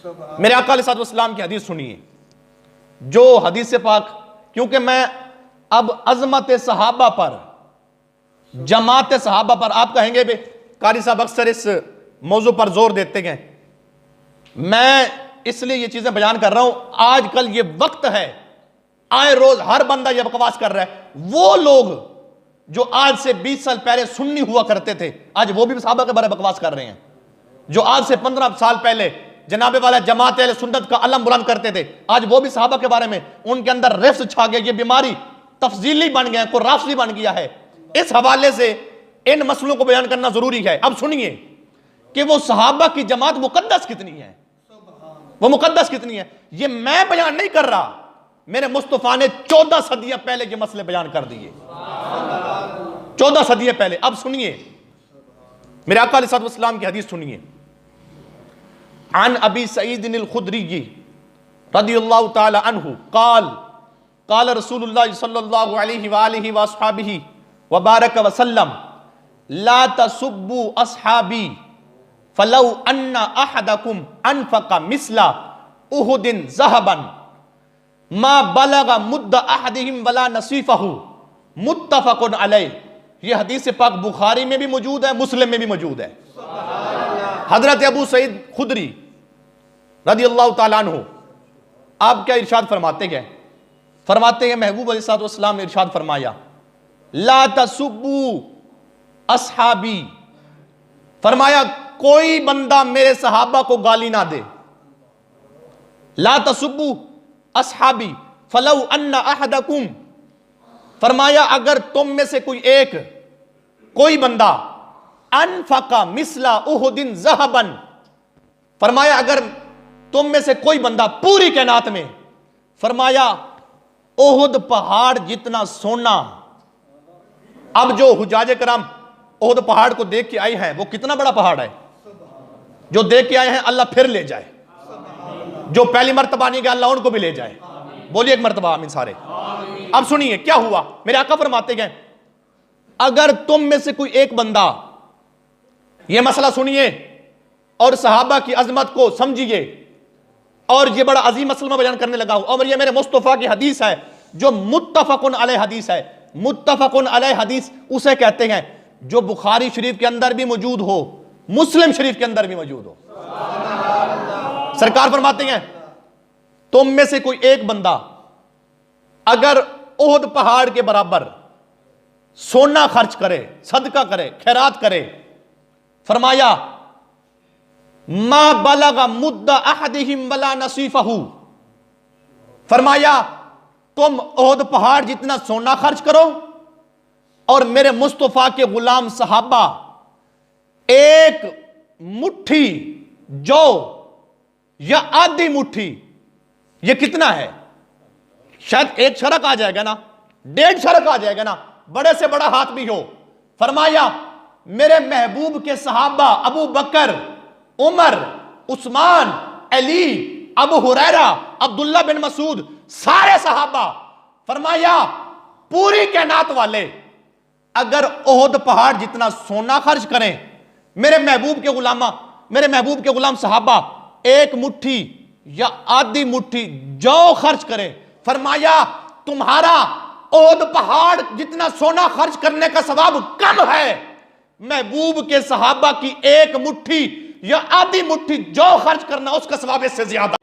मेरे आका अलैहि सल्लम की हदीस सुनिए, जो हदीस पाक, क्योंकि मैं अब अजमत सहाबा पर, जमात सहाबा पर, आप कहेंगे बे कारी साहब अक्सर इस मौजू पर जोर देते हैं, मैं इसलिए ये चीजें बयान कर रहा हूं। आजकल ये वक्त है, आए रोज हर बंदा ये बकवास कर रहा है। वो लोग जो आज से 20 साल पहले सुन्नी हुआ करते थे, आज वो भी सहाबा के बारे में बकवास कर रहे हैं। जो आज से 15 साल पहले जनाबे वाला जमात अहले सुन्नत का अलम बुलंद करते थे, आज वो भी सहाबा के बारे में, उनके अंदर रिफ्स छा गया, ये बीमारी तफजीली बन गया, को राफसी बन गया है। इस हवाले से इन मसलों को बयान करना जरूरी है। अब सुनिए कि वो सहाबा की जमात मुकद्दस कितनी है, वो मुकद्दस कितनी है। ये मैं बयान नहीं कर रहा, मेरे मुस्तफा ने 14 सदियां पहले ये मसले बयान कर दिए, 14 सदियां पहले। अब सुनिए मेरे आका अलैहि सल्लम की हदीस सुनिए। अन अबी सईद अल खुदरी रदियल्लाहु ताला अन्हु काल काल रसूलुल्लाह सल्लल्लाहु अलैहि वालिहि वसहबिहि व बारक वसल्लम ला तसुब्बु अस्हाबी फलौ अन्ना अहदकुम अनफका मिस्ला उहुदिन ज़हबन मा बलगा मुद्दा अहदिहिम वला नसीफहु मुत्तफकुन अलैह। यह हदीस पाक बुखारी में भी मौजूद है, मुस्लिम में भी मौजूद है। हजरत अबू सईद खुदरी रदियल्लाहु ताला अन्हु आप क्या इरशाद फरमाते हैं? फरमाते हैं महबूब अलैहिस्सलाम ने इरशाद फरमाया, ला तसुब्बू अस्हाबी, फरमाया कोई बंदा मेरे सहाबा को गाली ना दे। ला तसुब्बू अस्हाबी फलौ अन्ना अहदकुम, फरमाया अगर तुम में से कोई बंदा अनफका मिसला उहुदिन ज़हबन, फरमाया अगर तुम में से कोई बंदा पूरी कायनात में, फरमाया ओहुद पहाड़ जितना सोना। अब जो हुजाजे कराम ओहुद पहाड़ को देख के आए हैं, वो कितना बड़ा पहाड़ है, जो देख के आए हैं अल्लाह फिर ले जाए, जो पहली मर्तबा नहीं गया अल्लाह उनको भी ले जाए। बोलिए एक मर्तबा आमीन सारे। अब सुनिए क्या हुआ, मेरे आका फरमाते हैं अगर तुम में से कोई एक बंदा, यह मसला सुनिए और सहाबा की अजमत को समझिए, और ये बड़ा अजीम मसला मैं बयान करने लगा हूं, और ये मेरे मुस्तफा की हदीस है जो मुत्तफकुन अलैह हदीस है। मुत्तफकुन अलैह हदीस उसे कहते हैं जो बुखारी शरीफ के अंदर भी मौजूद हो, मुस्लिम शरीफ के अंदर भी मौजूद हो। सरकार फरमाते हैं तुम में से कोई एक बंदा अगर ओहद पहाड़ के बराबर सोना खर्च करे, सदका करे, खैरात करे, फरमाया मा बलगा मुद्दा अहदिहिम वला नसीफहु, फरमाया तुम ओहद पहाड़ जितना सोना खर्च करो और मेरे मुस्तफा के गुलाम सहाबा एक मुट्ठी जौ या आधी मुट्ठी, ये कितना है, शायद एक शरक आ जाएगा ना, 1.5 शरक आ जाएगा ना, बड़े से बड़ा हाथ भी हो, फरमाया मेरे महबूब के सहाबा अबू बकर, उमर, उस्मान, अली, अबू हुरैरा, अब्दुल्ला बिन मसूद, सारे सहाबा, फरमाया पूरी कायनात वाले अगर ओहद पहाड़ जितना सोना खर्च करें, मेरे महबूब के गुलाम सहाबा एक मुट्ठी या आधी मुट्ठी जौ खर्च करें, फरमाया तुम्हारा ओहद पहाड़ जितना सोना खर्च करने का सवाब कम है, महबूब के सहाबा की एक मुट्ठी या आधी मुट्ठी जौ खर्च करना उसका सवाब इससे ज्यादा।